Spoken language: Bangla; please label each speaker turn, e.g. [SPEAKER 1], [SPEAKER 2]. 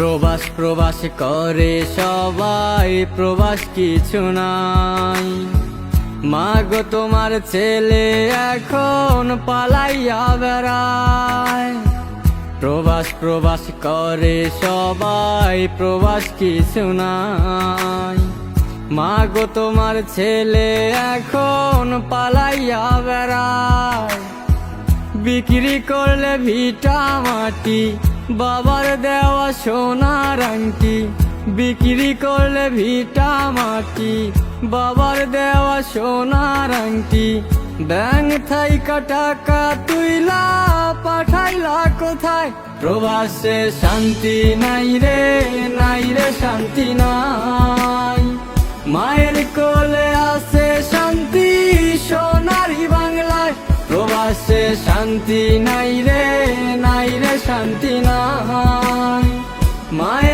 [SPEAKER 1] প্রবাস প্রবাস করে সবাই, প্রবাস কিছু নাই। মাগো তোমার ছেলে এখন পালাইয়া বেড়ায়। প্রবাস প্রবাস করে সবাই, প্রবাস কিছু নাই। মাগো তোমার ছেলে এখন পালাইয়া বেড়ায়। বিক্রি করলে ভিটা মাটি, বাবার দেওয়া সোনার আংটি। বিক্রি করলে ভিটা মাটি, বাবার দেওয়া সোনার আংটি। ব্যাংক থাইকা টাকা তুইলা পাঠাইলা কোথায়? প্রবাসে শান্তি নাই রে, নাই রে শান্তি নাই। মায়ের কোলে আছে শান্তি সোনারি বাংলায়। প্রবাসে শান্তি নাই রে, নাই রে শান্তি নাই। মায়ের